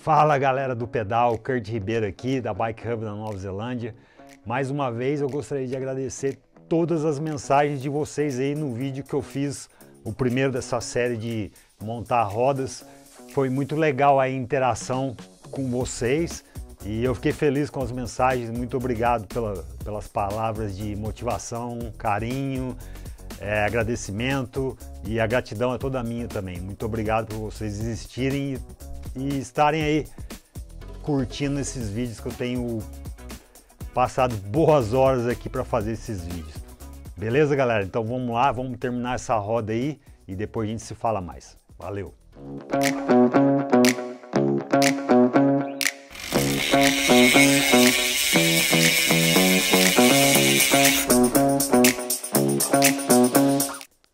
Fala galera do pedal, Kurt Ribeiro aqui da Bike Hub da Nova Zelândia. Mais uma vez eu gostaria de agradecer todas as mensagens de vocês aí no vídeo que eu fiz, o primeiro dessa série de montar rodas. Foi muito legal a interação com vocês e eu fiquei feliz com as mensagens. Muito obrigado pelas palavras de motivação, carinho, agradecimento, e a gratidão é toda minha também. Muito obrigado por vocês existirem e estarem aí curtindo esses vídeos que eu tenho passado boas horas aqui para fazer esses vídeos. Beleza, galera? Então vamos lá, vamos terminar essa roda aí e depois a gente se fala mais. Valeu!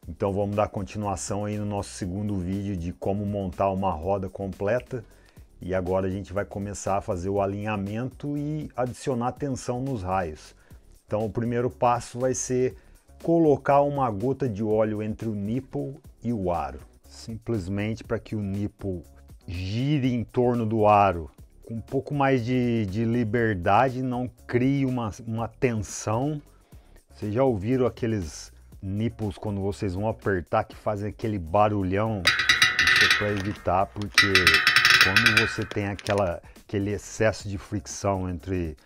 Então vamos dar continuação aí no nosso segundo vídeo de como montar uma roda completa, e agora a gente vai começar a fazer o alinhamento e adicionar tensão nos raios. Então o primeiro passo vai ser colocar uma gota de óleo entre o nipple e o aro, simplesmente para que o nipple gire em torno do aro com um pouco mais de liberdade, não crie uma tensão. Vocês já ouviram aqueles nipples quando vocês vão apertar que fazem aquele barulhão? Isso é para evitar, porque quando você tem aquele excesso de fricção entre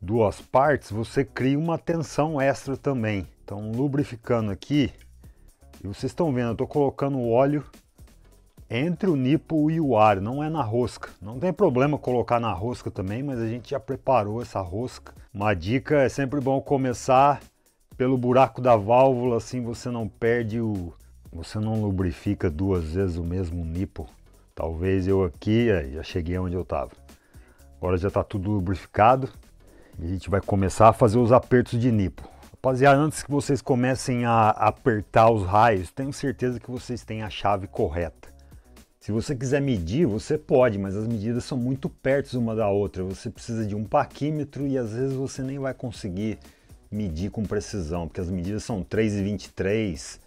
duas partes, você cria uma tensão extra também. Então, lubrificando aqui, e vocês estão vendo, eu estou colocando o óleo entre o nipple e o aro, não é na rosca. Não tem problema colocar na rosca também, mas a gente já preparou essa rosca. Uma dica: é sempre bom começar pelo buraco da válvula, assim você não perde você não lubrifica duas vezes o mesmo nipple. Talvez eu aqui já cheguei onde eu estava. Agora já está tudo lubrificado e a gente vai começar a fazer os apertos de nipple. Rapaziada, antes que vocês comecem a apertar os raios, tenho certeza que vocês têm a chave correta. Se você quiser medir, você pode, mas as medidas são muito perto uma da outra. Você precisa de um paquímetro e às vezes você nem vai conseguir medir com precisão, porque as medidas são 3,23,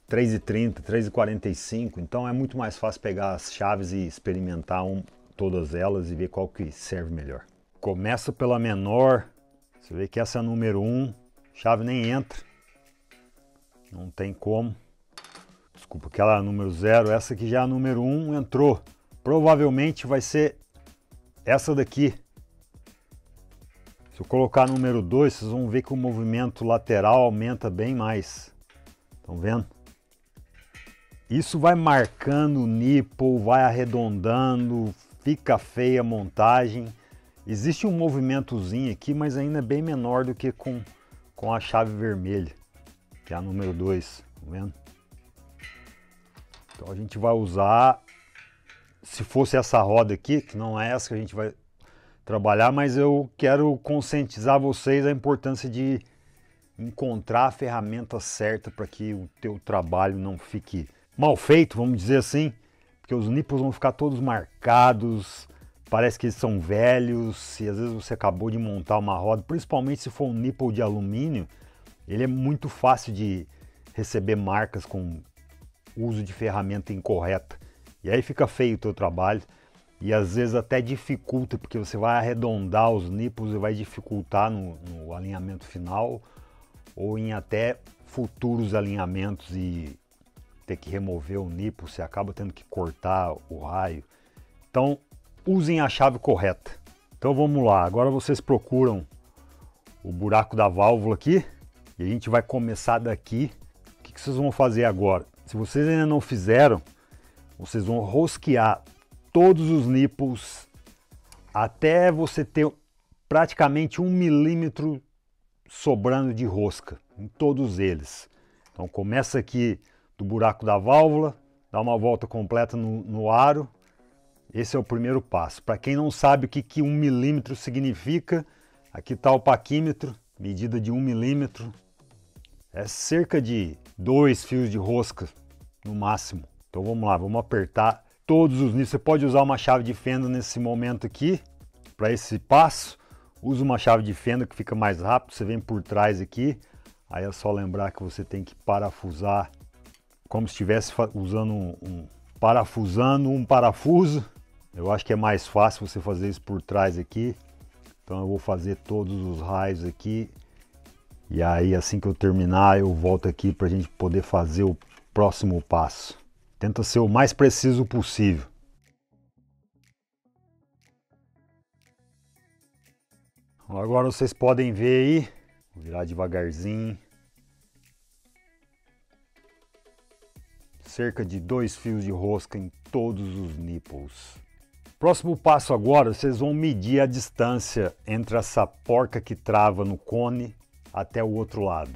3,30, 3,45, então é muito mais fácil pegar as chaves e experimentar todas elas e ver qual que serve melhor. Começa pela menor, você vê que essa é a número 1, chave nem entra, não tem como. Desculpa, aquela é a número 0, essa aqui já é a número 1, entrou. Provavelmente vai ser essa daqui. Se eu colocar número 2, vocês vão ver que o movimento lateral aumenta bem mais. Estão vendo? Isso vai marcando o nipple, vai arredondando, fica feia a montagem. Existe um movimentozinho aqui, mas ainda é bem menor do que com a chave vermelha, que é a número 2. Estão vendo? Então a gente vai usar, se fosse essa roda aqui, que não é essa que a gente vai trabalhar, mas eu quero conscientizar vocês a importância de encontrar a ferramenta certa para que o teu trabalho não fique mal feito, vamos dizer assim, porque os nipples vão ficar todos marcados, parece que eles são velhos. E às vezes você acabou de montar uma roda, principalmente se for um nipple de alumínio, ele é muito fácil de receber marcas com uso de ferramenta incorreta, e aí fica feio o teu trabalho. E às vezes até dificulta, porque você vai arredondar os nipples e vai dificultar no alinhamento final ou em até futuros alinhamentos, e ter que remover o nipple, você acaba tendo que cortar o raio. Então usem a chave correta. Então vamos lá, agora vocês procuram o buraco da válvula aqui e a gente vai começar daqui. O que vocês vão fazer agora? Se vocês ainda não fizeram, vocês vão rosquear todos os nipples até você ter praticamente 1 milímetro sobrando de rosca em todos eles. Então começa aqui do buraco da válvula, dá uma volta completa no aro. Esse é o primeiro passo. Para quem não sabe o que 1 milímetro significa, aqui está o paquímetro, medida de 1 milímetro. É cerca de 2 fios de rosca no máximo. Então vamos lá, vamos apertar todos os nipples. Você pode usar uma chave de fenda nesse momento aqui, para esse passo. Usa uma chave de fenda que fica mais rápido. Você vem por trás aqui, aí é só lembrar que você tem que parafusar como se estivesse usando parafusando um parafuso. Eu acho que é mais fácil você fazer isso por trás aqui. Então eu vou fazer todos os raios aqui. E aí assim que eu terminar eu volto aqui para a gente poder fazer o próximo passo. Tenta ser o mais preciso possível. Agora vocês podem ver aí. Vou virar devagarzinho. Cerca de 2 fios de rosca em todos os nipples. Próximo passo agora, vocês vão medir a distância entre essa porca que trava no cone até o outro lado.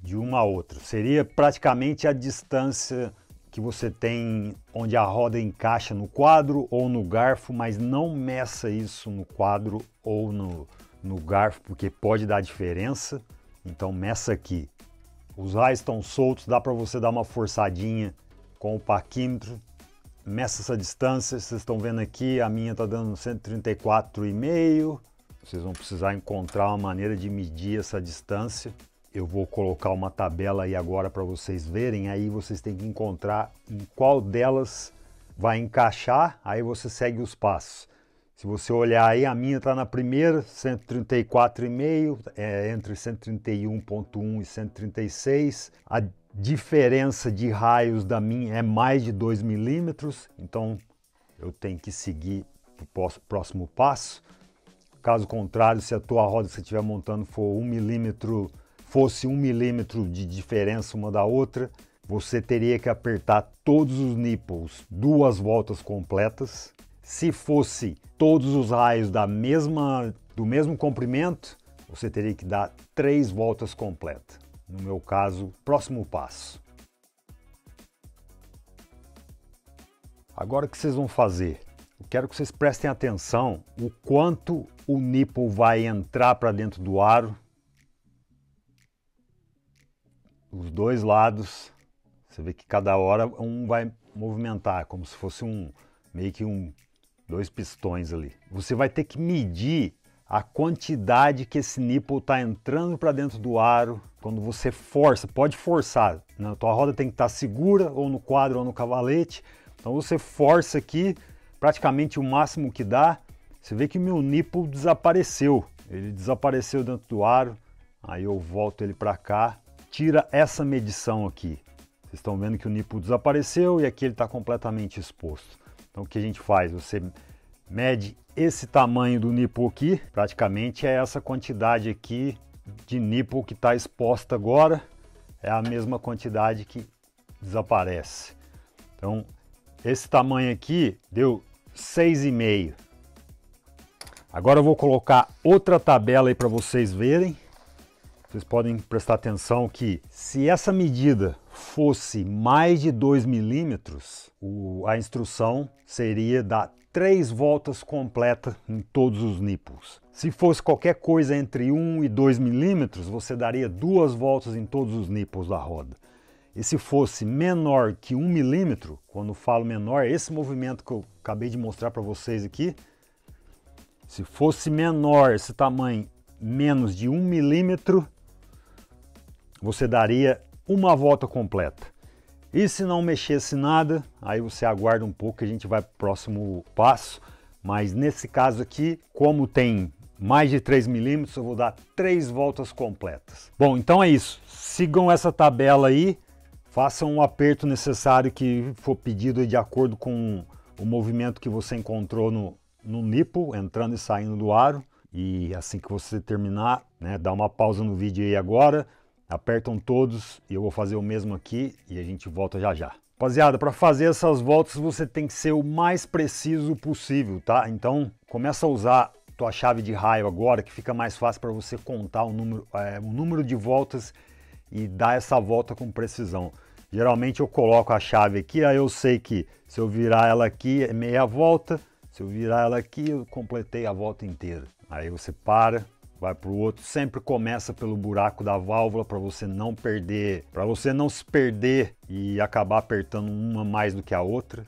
De uma a outra. Seria praticamente a distância que você tem onde a roda encaixa no quadro ou no garfo, mas não meça isso no quadro ou no garfo, porque pode dar diferença. Então meça aqui. Os raios estão soltos, dá para você dar uma forçadinha com o paquímetro. Meça essa distância, vocês estão vendo aqui, a minha está dando 134,5. Vocês vão precisar encontrar uma maneira de medir essa distância. Eu vou colocar uma tabela aí agora para vocês verem, aí vocês têm que encontrar em qual delas vai encaixar, aí você segue os passos. Se você olhar aí, a minha está na primeira, 134,5, entre 131,1 e 136. A diferença de raios da minha é mais de 2 milímetros, então eu tenho que seguir o próximo passo. Caso contrário, se a tua roda que você estiver montando for 1 milímetro, fosse 1 milímetro de diferença uma da outra, você teria que apertar todos os nipples 2 voltas completas. Se fosse todos os raios do mesmo comprimento, você teria que dar 3 voltas completas. No meu caso, próximo passo. Agora o que vocês vão fazer? Eu quero que vocês prestem atenção o quanto o nipple vai entrar para dentro do aro. Os dois lados, você vê que cada hora um vai movimentar, como se fosse meio que 2 pistões ali. Você vai ter que medir a quantidade que esse nipple está entrando para dentro do aro. Quando você força, pode forçar, né? A tua roda tem que estar segura ou no quadro ou no cavalete. Então você força aqui praticamente o máximo que dá. Você vê que o meu nipple desapareceu. Ele desapareceu dentro do aro. Aí eu volto ele para cá. Tira essa medição aqui. Vocês estão vendo que o nipple desapareceu e aqui ele está completamente exposto. Então o que a gente faz? Você mede esse tamanho do nipple aqui. Praticamente é essa quantidade aqui de nipple que está exposta agora. É a mesma quantidade que desaparece. Então esse tamanho aqui deu 6,5. Agora eu vou colocar outra tabela aí para vocês verem. Vocês podem prestar atenção que se essa medida fosse mais de 2 milímetros, a instrução seria dar 3 voltas completas em todos os nipples. Se fosse qualquer coisa entre 1 e 2 milímetros, você daria 2 voltas em todos os nipples da roda. E se fosse menor que 1 milímetro, quando falo menor, esse movimento que eu acabei de mostrar para vocês aqui, se fosse menor, esse tamanho, menos de 1 milímetro, você daria uma volta completa. E se não mexesse nada, aí você aguarda um pouco que a gente vai para o próximo passo. Mas nesse caso aqui, como tem mais de 3 milímetros, eu vou dar 3 voltas completas. Bom, então é isso. Sigam essa tabela aí. Façam o aperto necessário que for pedido de acordo com o movimento que você encontrou no nipple, entrando e saindo do aro. E assim que você terminar, né, dá uma pausa no vídeo aí agora, apertam todos e eu vou fazer o mesmo aqui e a gente volta já já. Rapaziada, para fazer essas voltas você tem que ser o mais preciso possível, tá? Então começa a usar tua chave de raio agora, que fica mais fácil para você contar o número de voltas e dar essa volta com precisão. Geralmente eu coloco a chave aqui, aí eu sei que se eu virar ela aqui é meia volta, se eu virar ela aqui eu completei a volta inteira. Aí você para, vai para o outro, sempre começa pelo buraco da válvula para você não perder, para você não se perder e acabar apertando uma mais do que a outra.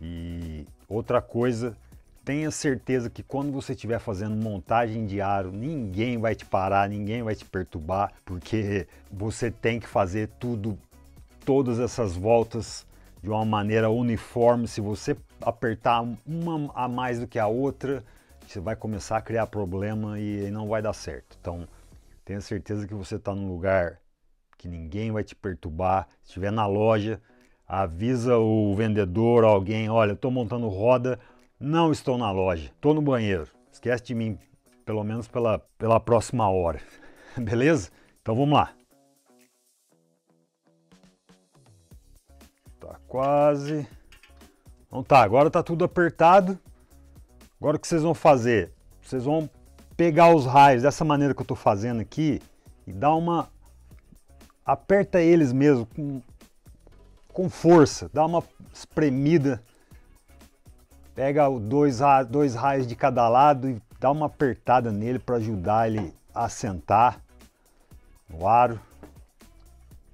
E outra coisa, tenha certeza que quando você estiver fazendo montagem de aro, ninguém vai te parar, ninguém vai te perturbar, porque você tem que fazer todas essas voltas de uma maneira uniforme. Se você apertar uma a mais do que a outra, você vai começar a criar problema e não vai dar certo. Então, tenha certeza que você está num lugar que ninguém vai te perturbar. Se estiver na loja, avisa o vendedor, alguém, olha, estou montando roda, não estou na loja, estou no banheiro. Esquece de mim, pelo menos pela próxima hora. Beleza? Então vamos lá. Tá quase. Então tá, agora tá tudo apertado. Agora o que vocês vão fazer? Vocês vão pegar os raios dessa maneira que eu tô fazendo aqui e dar uma... Aperta eles mesmo com força, dá uma espremida. Pega dois raios de cada lado e dá uma apertada nele para ajudar ele a assentar no aro.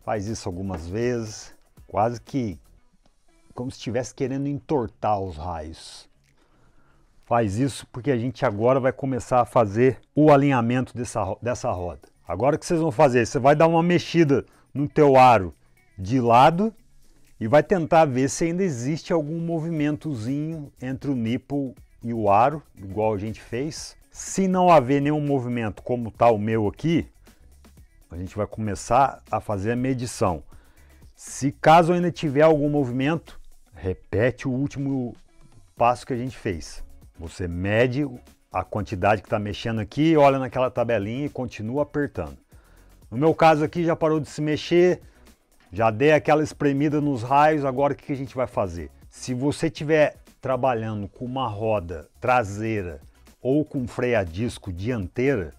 Faz isso algumas vezes, quase que como se estivesse querendo entortar os raios. Faz isso porque a gente agora vai começar a fazer o alinhamento dessa roda. Agora o que vocês vão fazer? Você vai dar uma mexida no teu aro de lado e vai tentar ver se ainda existe algum movimentozinho entre o nipple e o aro, igual a gente fez. Se não haver nenhum movimento como está o meu aqui, a gente vai começar a fazer a medição. Se caso ainda tiver algum movimento, repete o último passo que a gente fez. Você mede a quantidade que está mexendo aqui, olha naquela tabelinha e continua apertando. No meu caso aqui já parou de se mexer, já dei aquela espremida nos raios, agora o que a gente vai fazer? Se você estiver trabalhando com uma roda traseira ou com freio a disco dianteira,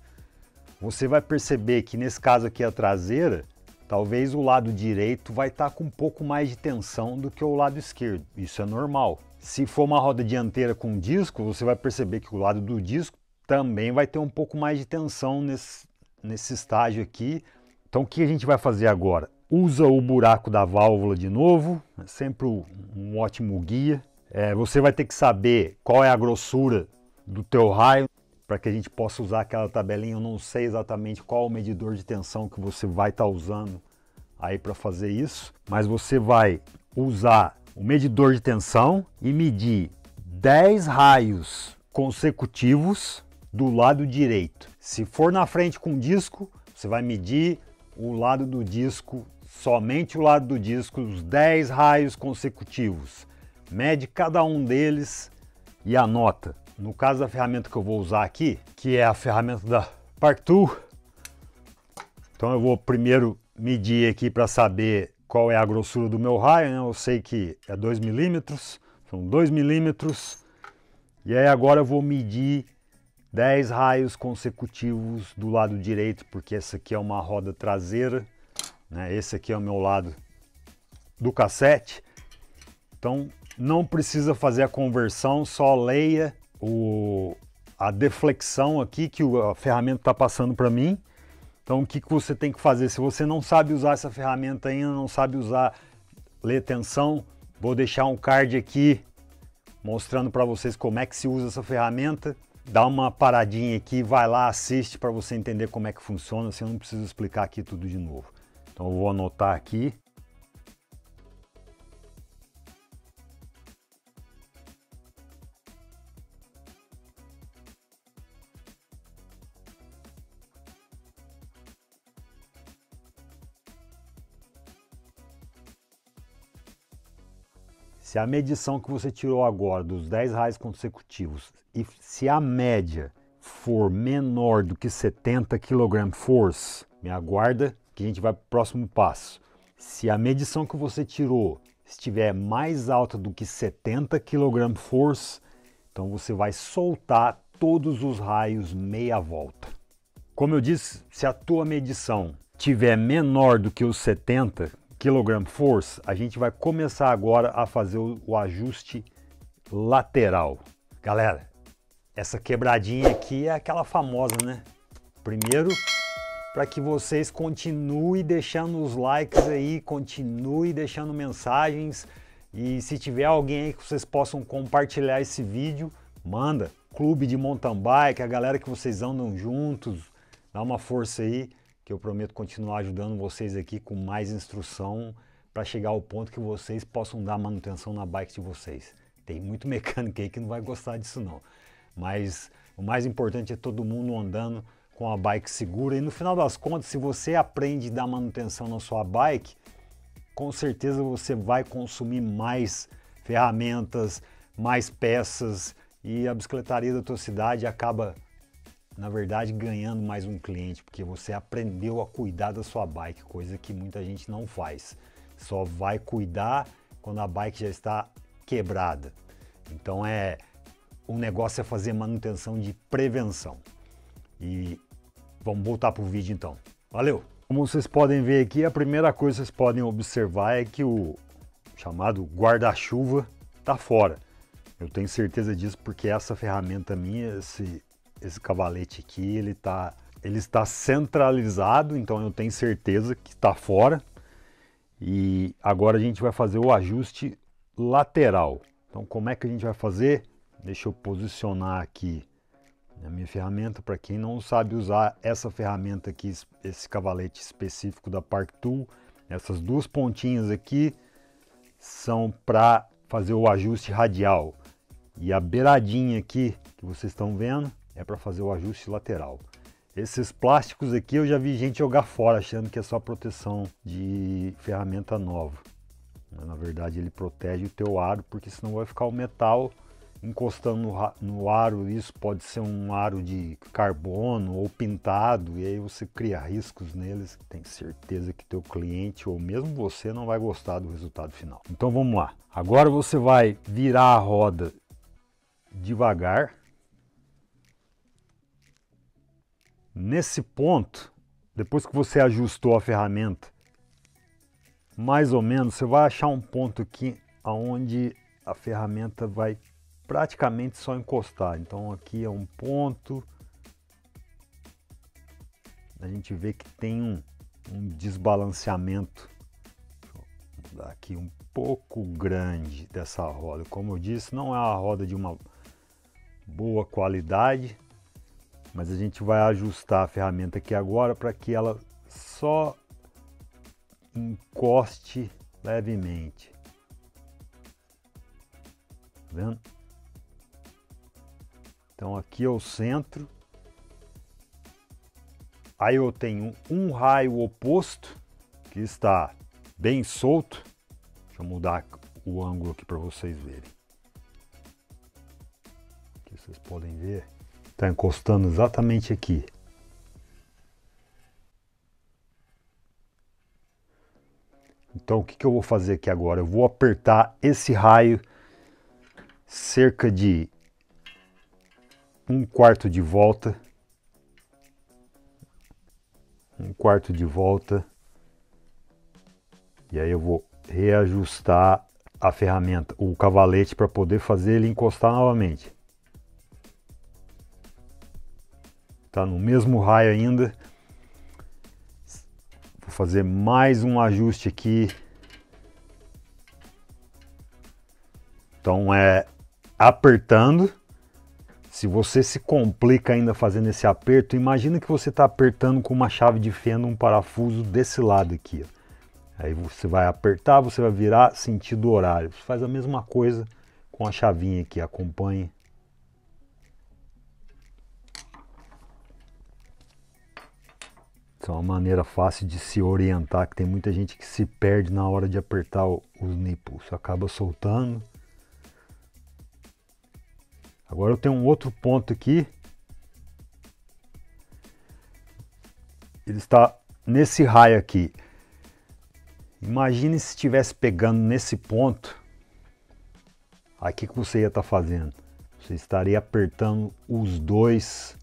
você vai perceber que nesse caso aqui a traseira, talvez o lado direito vai estar com um pouco mais de tensão do que o lado esquerdo. Isso é normal. Se for uma roda dianteira com disco, você vai perceber que o lado do disco também vai ter um pouco mais de tensão nesse estágio aqui. Então o que a gente vai fazer agora? Usa o buraco da válvula de novo, é sempre um ótimo guia. Você vai ter que saber qual é a grossura do teu raio, para que a gente possa usar aquela tabelinha. Eu não sei exatamente qual o medidor de tensão que você vai estar usando aí para fazer isso, mas você vai usar o medidor de tensão e medir 10 raios consecutivos do lado direito. Se for na frente com disco, você vai medir o lado do disco, somente o lado do disco, os 10 raios consecutivos. Mede cada um deles e anota. No caso da ferramenta que eu vou usar aqui, que é a ferramenta da Park-Tool, então eu vou primeiro medir aqui para saber qual é a grossura do meu raio, né? Eu sei que é 2 milímetros, são 2 milímetros. E aí agora eu vou medir 10 raios consecutivos do lado direito, porque essa aqui é uma roda traseira, né? Esse aqui é o meu lado do cassete. Então não precisa fazer a conversão, só leia a deflexão aqui que a ferramenta está passando para mim. Então o que você tem que fazer? Se você não sabe usar essa ferramenta ainda, não sabe ler tensão, vou deixar um card aqui mostrando para vocês como é que se usa essa ferramenta. Dá uma paradinha aqui, vai lá, assiste para você entender como é que funciona, assim eu não preciso explicar aqui tudo de novo. Então eu vou anotar aqui. Se a medição que você tirou agora dos 10 raios consecutivos e se a média for menor do que 70 kg-force, me aguarda que a gente vai para o próximo passo. Se a medição que você tirou estiver mais alta do que 70 kg-force, então você vai soltar todos os raios meia volta. Como eu disse, se a tua medição tiver menor do que os 70 kg-force, a gente vai começar agora a fazer o ajuste lateral. Galera, essa quebradinha aqui é aquela famosa, né? Primeiro, para que vocês continuem deixando os likes aí, continuem deixando mensagens, e se tiver alguém aí que vocês possam compartilhar esse vídeo, manda. Clube de mountain bike, a galera que vocês andam juntos, dá uma força aí, que eu prometo continuar ajudando vocês aqui com mais instrução para chegar ao ponto que vocês possam dar manutenção na bike de vocês. Tem muito mecânico aí que não vai gostar disso não, mas o mais importante é todo mundo andando com a bike segura e no final das contas, se você aprende a dar manutenção na sua bike, com certeza você vai consumir mais ferramentas, mais peças e a bicicletaria da tua cidade acaba, na verdade, ganhando mais um cliente, porque você aprendeu a cuidar da sua bike, coisa que muita gente não faz. Só vai cuidar quando a bike já está quebrada. Então o negócio é fazer manutenção de prevenção. E vamos voltar para o vídeo então. Valeu! Como vocês podem ver aqui, a primeira coisa que vocês podem observar é que o chamado guarda-chuva está fora. Eu tenho certeza disso porque essa ferramenta minha, esse cavalete aqui, ele está centralizado, então eu tenho certeza que está fora. E agora a gente vai fazer o ajuste lateral. Então como é que a gente vai fazer? Deixa eu posicionar aqui a minha ferramenta. Para quem não sabe usar essa ferramenta aqui, esse cavalete específico da Park Tool, essas duas pontinhas aqui são para fazer o ajuste radial. E a beiradinha aqui que vocês estão vendo é para fazer o ajuste lateral. Esses plásticos aqui eu já vi gente jogar fora achando que é só proteção de ferramenta nova. Mas, na verdade ele protege o teu aro, porque senão vai ficar o metal encostando no aro. Isso pode ser um aro de carbono ou pintado e aí você cria riscos neles. Tem certeza que teu cliente ou mesmo você não vai gostar do resultado final. Então vamos lá. Agora você vai virar a roda devagar. Nesse ponto, depois que você ajustou a ferramenta, mais ou menos, você vai achar um ponto aqui onde a ferramenta vai praticamente só encostar. Então aqui é um ponto, a gente vê que tem um desbalanceamento, vou dar aqui um pouco grande dessa roda. Como eu disse, não é uma roda de uma boa qualidade, mas a gente vai ajustar a ferramenta aqui agora para que ela só encoste levemente. Tá vendo? Então aqui é o centro. Aí eu tenho um raio oposto que está bem solto. Deixa eu mudar o ângulo aqui para vocês verem. Aqui vocês podem ver. Está encostando exatamente aqui. Então o que eu vou fazer aqui agora? Eu vou apertar esse raio cerca de 1/4 de volta. 1/4 de volta. E aí eu vou reajustar a ferramenta, o cavalete, para poder fazer ele encostar novamente. Tá no mesmo raio ainda. Vou fazer mais um ajuste aqui. Então apertando. Se você se complica ainda fazendo esse aperto, imagina que você está apertando com uma chave de fenda um parafuso desse lado aqui. Aí você vai apertar, você vai virar sentido horário. Você faz a mesma coisa com a chavinha aqui, acompanhe. Isso é uma maneira fácil de se orientar, que tem muita gente que se perde na hora de apertar os nipples. Você acaba soltando. Agora eu tenho um outro ponto aqui. Ele está nesse raio aqui. Imagine se estivesse pegando nesse ponto. Aqui que você ia estar fazendo? Você estaria apertando os dois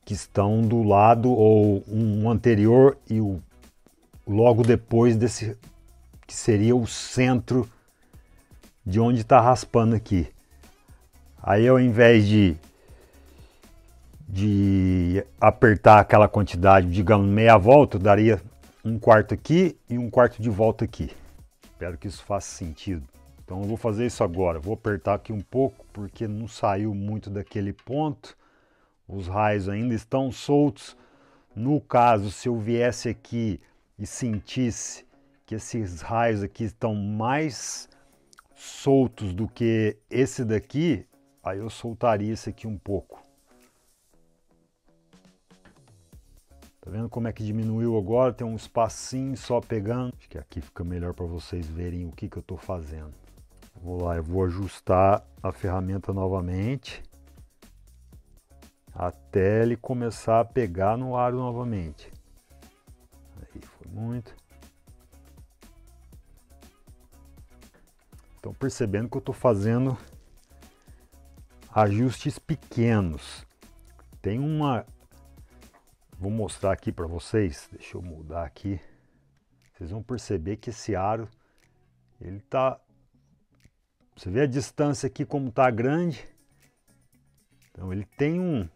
que estão do lado, ou um anterior e o logo depois desse, que seria o centro de onde está raspando aqui. Aí ao invés de apertar aquela quantidade, digamos meia volta, eu daria 1/4 aqui e 1/4 de volta aqui. Espero que isso faça sentido. Então eu vou fazer isso agora. Vou apertar aqui um pouco porque não saiu muito daquele ponto. Os raios ainda estão soltos. No caso, se eu viesse aqui e sentisse que esses raios aqui estão mais soltos do que esse daqui, aí eu soltaria esse aqui um pouco. Tá vendo como é que diminuiu agora? Tem um espacinho só pegando. Acho que aqui fica melhor para vocês verem o que eu estou fazendo. Vou lá, eu vou ajustar a ferramenta novamente até ele começar a pegar no aro novamente. Aí foi muito. Estão percebendo que eu estou fazendo ajustes pequenos. Tem uma... Vou mostrar aqui para vocês. Deixa eu mudar aqui. Vocês vão perceber que esse aro, ele tá... Você vê a distância aqui como tá grande. Então ele tem um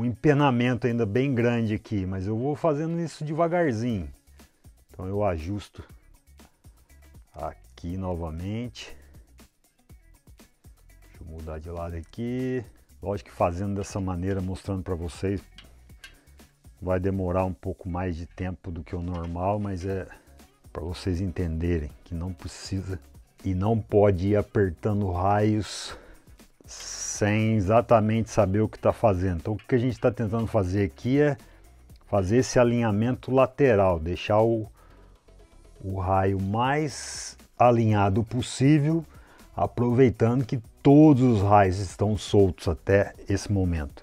empenamento ainda bem grande aqui, mas eu vou fazendo isso devagarzinho. Então eu ajusto aqui novamente. Deixa eu mudar de lado aqui. Lógico que fazendo dessa maneira, mostrando para vocês, vai demorar um pouco mais de tempo do que o normal, mas é para vocês entenderem que não precisa e não pode ir apertando raios sem exatamente saber o que está fazendo. Então o que a gente está tentando fazer aqui é fazer esse alinhamento lateral, deixar o raio mais alinhado possível, aproveitando que todos os raios estão soltos até esse momento.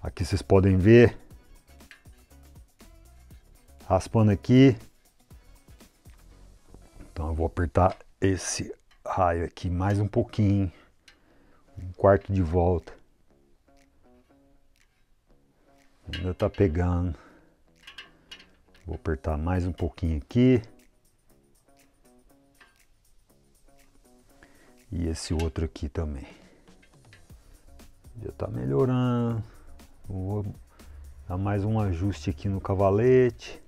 Aqui vocês podem ver, raspando aqui. Então eu vou apertar esse raio aqui mais um pouquinho, um quarto de volta. Ainda tá pegando. Vou apertar mais um pouquinho aqui. E esse outro aqui também. Já tá melhorando. Vou dar mais um ajuste aqui no cavalete.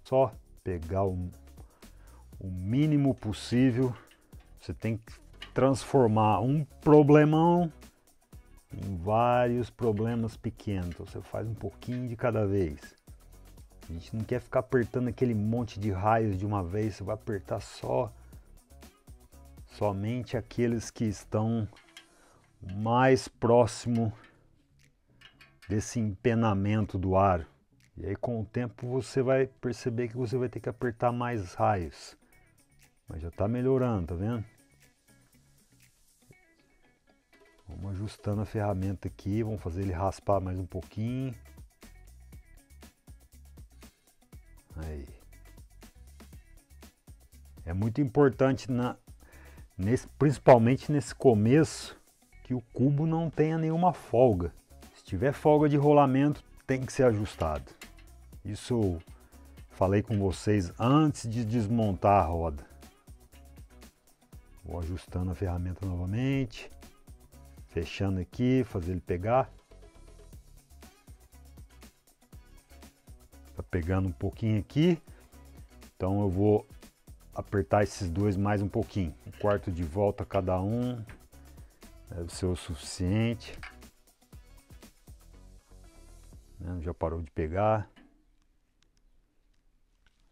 Só pegar o mínimo possível. Você tem que transformar um problemão em vários problemas pequenos. Então você faz um pouquinho de cada vez. A gente não quer ficar apertando aquele monte de raios de uma vez. Você vai apertar somente aqueles que estão mais próximo desse empenamento do aro. E aí com o tempo você vai perceber que você vai ter que apertar mais raios. Mas já está melhorando, tá vendo? Vamos ajustando a ferramenta aqui, vamos fazer ele raspar mais um pouquinho. Aí. É muito importante, principalmente nesse começo, que o cubo não tenha nenhuma folga. Se tiver folga de rolamento, tem que ser ajustado. Isso eu falei com vocês antes de desmontar a roda. Vou ajustando a ferramenta novamente. Fechando aqui, fazer ele pegar. Tá pegando um pouquinho aqui. Então eu vou apertar esses dois mais um pouquinho. Um quarto de volta cada um. Deve ser o suficiente. Já parou de pegar.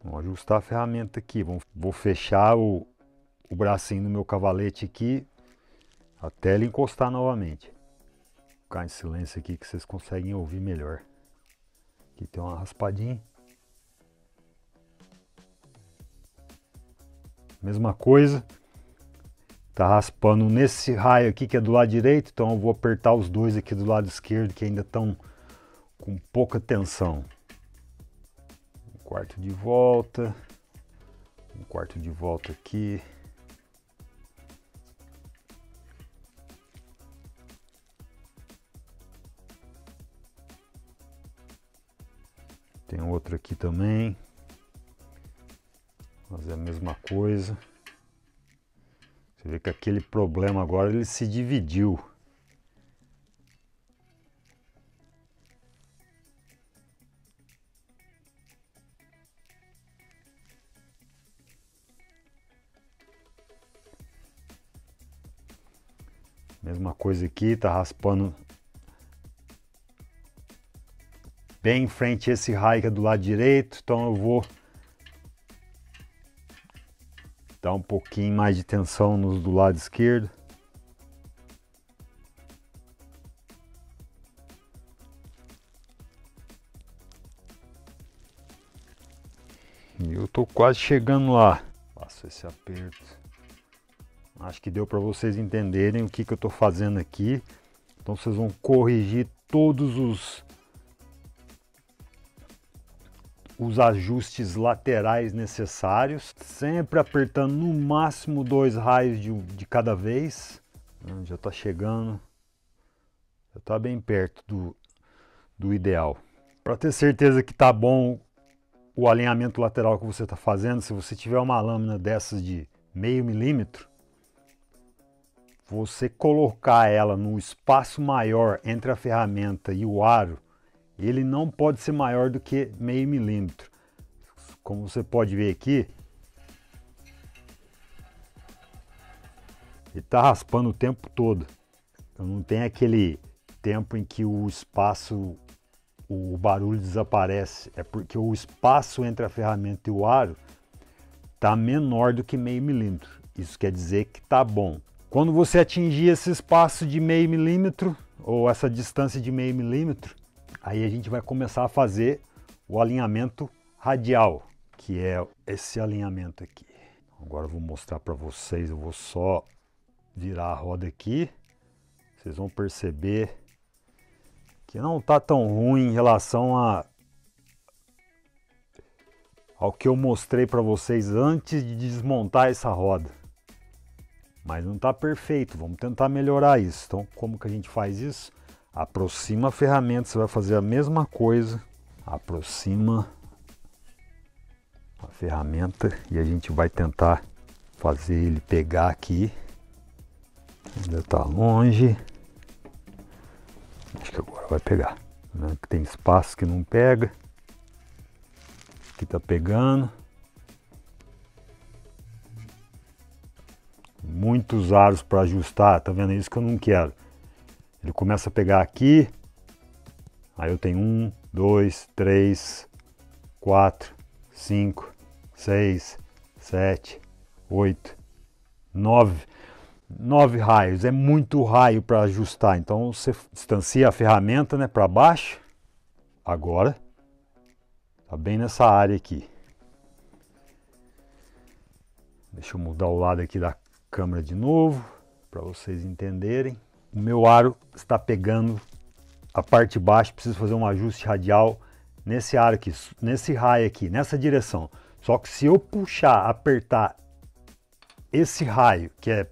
Vamos ajustar a ferramenta aqui. Vou fechar o bracinho do meu cavalete aqui até ele encostar novamente. Vou ficar em silêncio aqui que vocês conseguem ouvir melhor. Aqui tem uma raspadinha. Mesma coisa. Tá raspando nesse raio aqui que é do lado direito, então eu vou apertar os dois aqui do lado esquerdo que ainda estão com pouca tensão. Um quarto de volta. Um quarto de volta aqui. Tem outro aqui também. Fazer a mesma coisa. Você vê que aquele problema agora ele se dividiu. Mesma coisa aqui, tá raspando bem em frente a esse raio que é do lado direito, então eu vou dar um pouquinho mais de tensão nos do lado esquerdo. E eu tô quase chegando lá. Faço esse aperto. Acho que deu para vocês entenderem o que eu tô fazendo aqui. Então vocês vão corrigir todos os ajustes laterais necessários, sempre apertando no máximo 2 raios de cada vez. Já está chegando, já está bem perto do ideal. Para ter certeza que tá bom o alinhamento lateral que você está fazendo, se você tiver uma lâmina dessas de 0,5 milímetro, você colocar ela no espaço maior entre a ferramenta e o aro, ele não pode ser maior do que 0,5 milímetro. Como você pode ver aqui, ele está raspando o tempo todo. Então não tem aquele tempo em que o espaço, o barulho desaparece. É porque o espaço entre a ferramenta e o aro está menor do que 0,5 milímetro. Isso quer dizer que está bom. Quando você atingir esse espaço de 0,5 milímetro, ou essa distância de 0,5 milímetro, aí a gente vai começar a fazer o alinhamento radial, que é esse alinhamento aqui. Agora eu vou mostrar para vocês, eu vou só virar a roda aqui. Vocês vão perceber que não está tão ruim em relação ao que eu mostrei para vocês antes de desmontar essa roda. Mas não está perfeito, vamos tentar melhorar isso. Então, como que a gente faz isso? Aproxima a ferramenta, você vai fazer a mesma coisa. Aproxima a ferramenta e a gente vai tentar fazer ele pegar aqui. Ainda está longe. Acho que agora vai pegar. Aqui tem espaço que não pega. Aqui está pegando. Muitos aros para ajustar, tá vendo? É isso que eu não quero. Ele começa a pegar aqui. Aí eu tenho 1, 2, 3, 4, 5, 6, 7, 8, 9. 9 raios. É muito raio para ajustar. Então você distancia a ferramenta, né, para baixo. Agora tá bem nessa área aqui. Deixa eu mudar o lado aqui da câmera de novo para vocês entenderem. O meu aro está pegando a parte de baixo, preciso fazer um ajuste radial nesse aro aqui, nesse raio aqui, nessa direção. Só que se eu puxar, apertar esse raio, que é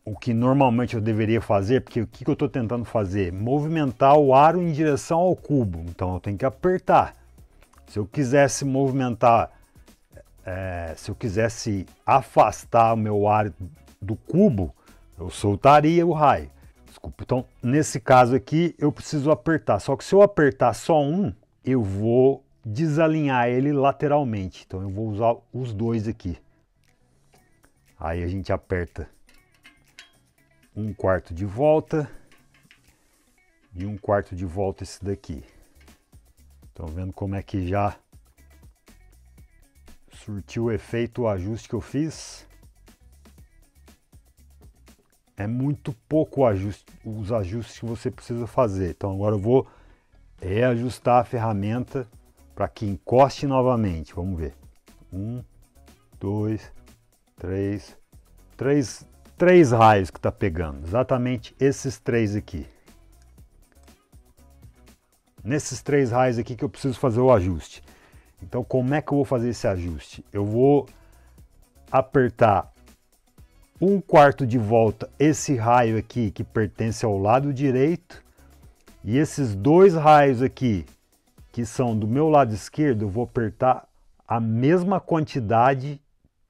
o que normalmente eu deveria fazer, porque o que eu estou tentando fazer? Movimentar o aro em direção ao cubo. Então eu tenho que apertar. Se eu quisesse movimentar, se eu quisesse afastar o meu aro do cubo, eu soltaria o raio. Desculpa. Então, nesse caso aqui, eu preciso apertar. Só que se eu apertar só um, eu vou desalinhar ele lateralmente. Então, eu vou usar os dois aqui. Aí a gente aperta 1/4 de volta e 1/4 de volta esse daqui. Estão vendo como é que já surtiu o efeito o ajuste que eu fiz? É muito pouco os ajustes que você precisa fazer. Então agora eu vou reajustar a ferramenta para que encoste novamente. Vamos ver. 1, 2, 3. Três raios que está pegando. Exatamente esses 3 aqui. Nesses 3 raios aqui que eu preciso fazer o ajuste. Então como é que eu vou fazer esse ajuste? Eu vou apertar 1/4 de volta esse raio aqui que pertence ao lado direito. E esses 2 raios aqui que são do meu lado esquerdo, eu vou apertar a mesma quantidade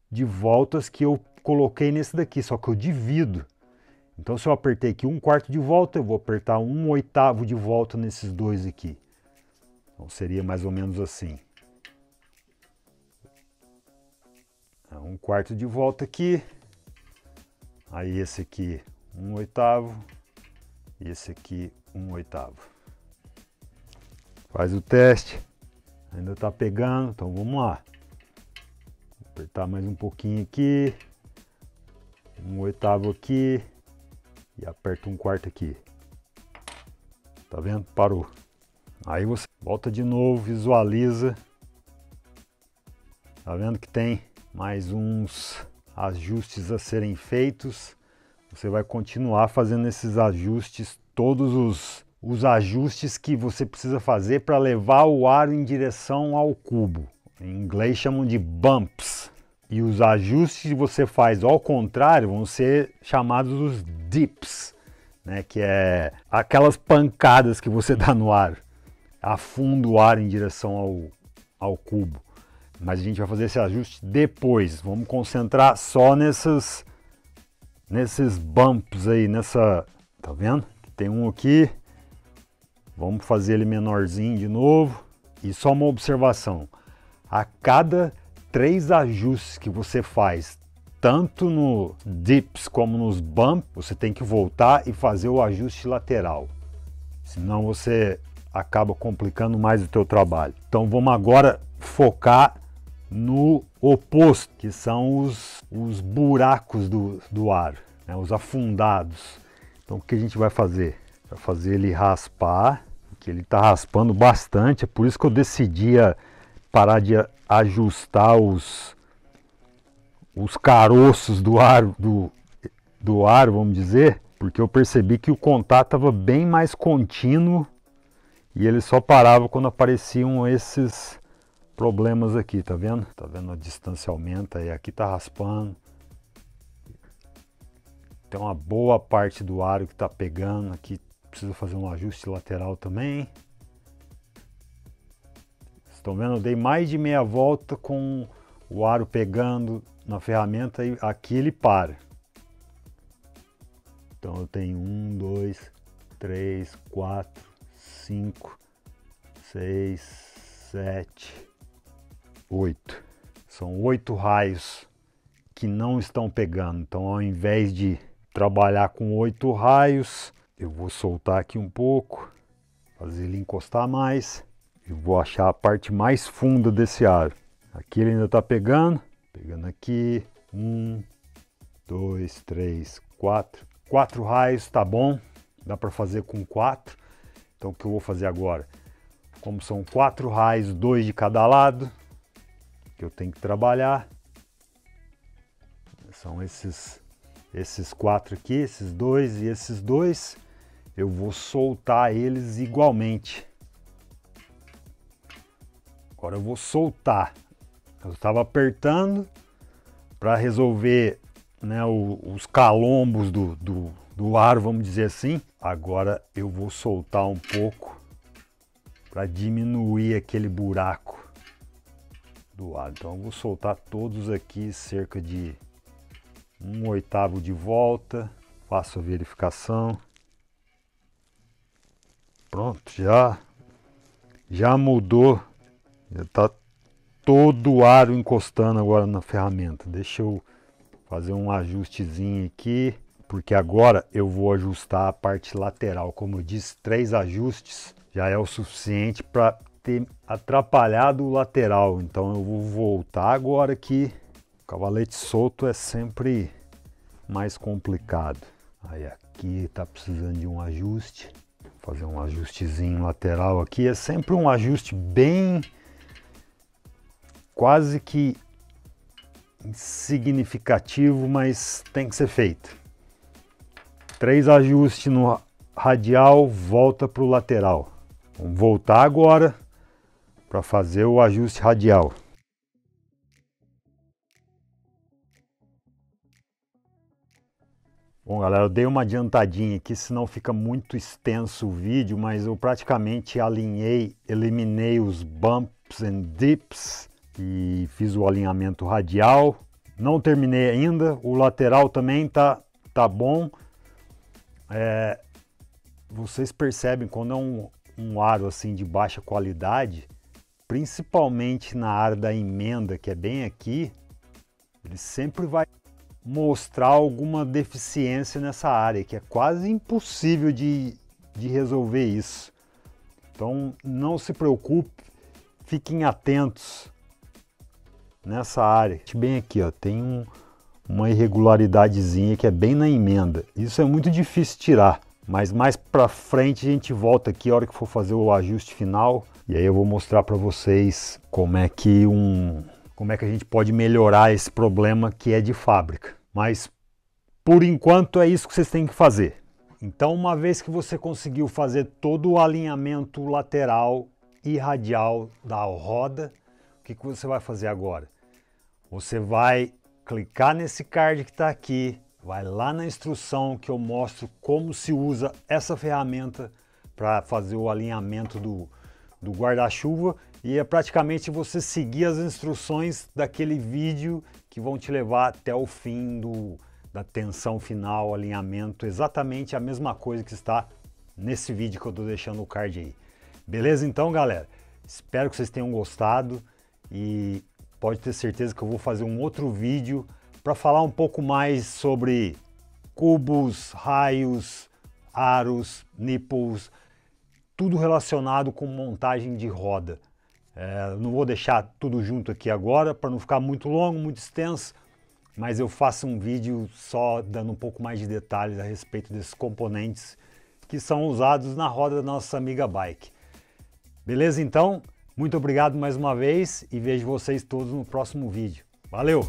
de voltas que eu coloquei nesse daqui, só que eu divido. Então se eu apertei aqui 1/4 de volta, eu vou apertar 1/8 de volta nesses 2 aqui. Então seria mais ou menos assim. 1/4 de volta aqui. Aí esse aqui 1/8 e esse aqui 1/8. Faz o teste. Ainda tá pegando, então vamos lá. Vou apertar mais um pouquinho aqui. 1/8 aqui. E aperta 1/4 aqui. Tá vendo? Parou. Aí você volta de novo, visualiza. Tá vendo que tem mais uns ajustes a serem feitos. Você vai continuar fazendo esses ajustes, todos os ajustes que você precisa fazer para levar o aro em direção ao cubo. Em inglês chamam de bumps. E os ajustes que você faz ao contrário vão ser chamados os dips, né? Que é aquelas pancadas que você dá no aro. Afunda o aro em direção ao cubo. Mas a gente vai fazer esse ajuste depois. Vamos concentrar só nesses bumps aí, tá vendo? Tem um aqui. Vamos fazer ele menorzinho de novo. E só uma observação. A cada 3 ajustes que você faz, tanto no dips como nos bumps, você tem que voltar e fazer o ajuste lateral. Senão você acaba complicando mais o teu trabalho. Então vamos agora focar no oposto, que são os buracos do aro, né, os afundados. Então o que a gente vai fazer? Vai fazer ele raspar, porque ele está raspando bastante, é por isso que eu decidia parar de ajustar os caroços do aro, vamos dizer, porque eu percebi que o contato estava bem mais contínuo e ele só parava quando apareciam esses problemas aqui, tá vendo? Tá vendo? A distância aumenta e aqui tá raspando. Tem uma boa parte do aro que tá pegando. Aqui precisa fazer um ajuste lateral também. Estão vendo? Eu dei mais de meia volta com o aro pegando na ferramenta e aqui ele para. Então eu tenho 1, 2, 3, 4, 5, 6, 7, 8. São 8 raios que não estão pegando. Então ao invés de trabalhar com 8 raios, eu vou soltar aqui um pouco, fazer ele encostar mais. Eu vou achar a parte mais funda desse aro. Aqui ele ainda está pegando. Pegando aqui. 1, 2, 3, 4. 4 raios, tá bom. Dá para fazer com 4. Então o que eu vou fazer agora? Como são 4 raios, 2 de cada lado, que eu tenho que trabalhar. São esses 4 aqui, esses 2 e esses 2. Eu vou soltar eles igualmente. Agora eu vou soltar. Eu estava apertando para resolver, né, os calombos do aro, vamos dizer assim. Agora eu vou soltar um pouco para diminuir aquele buraco do aro. Então eu vou soltar todos aqui, cerca de 1/8 de volta. Faço a verificação. Pronto, já mudou. Já está todo o aro encostando agora na ferramenta. Deixa eu fazer um ajustezinho aqui, porque agora eu vou ajustar a parte lateral. Como eu disse, 3 ajustes já é o suficiente para ter atrapalhado o lateral. Então eu vou voltar agora aqui. O cavalete solto é sempre mais complicado. Aí aqui está precisando de um ajuste. Vou fazer um ajustezinho lateral aqui. É sempre um ajuste bem, quase que insignificativo, mas tem que ser feito. 3 ajustes no radial, volta para o lateral. Vamos voltar agora para fazer o ajuste radial. Bom, galera, eu dei uma adiantadinha aqui, senão fica muito extenso o vídeo, mas eu praticamente eliminei os bumps and dips e fiz o alinhamento radial. Não terminei ainda, o lateral também tá bom. Vocês percebem quando é um aro assim de baixa qualidade, principalmente na área da emenda, que é bem aqui, ele sempre vai mostrar alguma deficiência nessa área, que é quase impossível de resolver isso. Então não se preocupe, fiquem atentos nessa área. Bem aqui, ó, tem uma irregularidadezinha que é bem na emenda. Isso é muito difícil tirar, mas mais para frente a gente volta aqui a hora que for fazer o ajuste final e aí eu vou mostrar para vocês como é que a gente pode melhorar esse problema que é de fábrica. Mas por enquanto é isso que vocês têm que fazer. Então, uma vez que você conseguiu fazer todo o alinhamento lateral e radial da roda, o que você vai fazer agora? Você vai clicar nesse card que está aqui, vai lá na instrução que eu mostro como se usa essa ferramenta para fazer o alinhamento do guarda-chuva, e é praticamente você seguir as instruções daquele vídeo que vão te levar até o fim da tensão final, alinhamento, exatamente a mesma coisa que está nesse vídeo que eu estou deixando o card aí. Beleza então, galera? Espero que vocês tenham gostado e pode ter certeza que eu vou fazer um outro vídeo para falar um pouco mais sobre cubos, raios, aros, nipples, tudo relacionado com montagem de roda. Não vou deixar tudo junto aqui agora para não ficar muito longo, muito extenso, mas eu faço um vídeo só dando um pouco mais de detalhes a respeito desses componentes que são usados na roda da nossa amiga bike. Beleza então? Muito obrigado mais uma vez e vejo vocês todos no próximo vídeo. Valeu!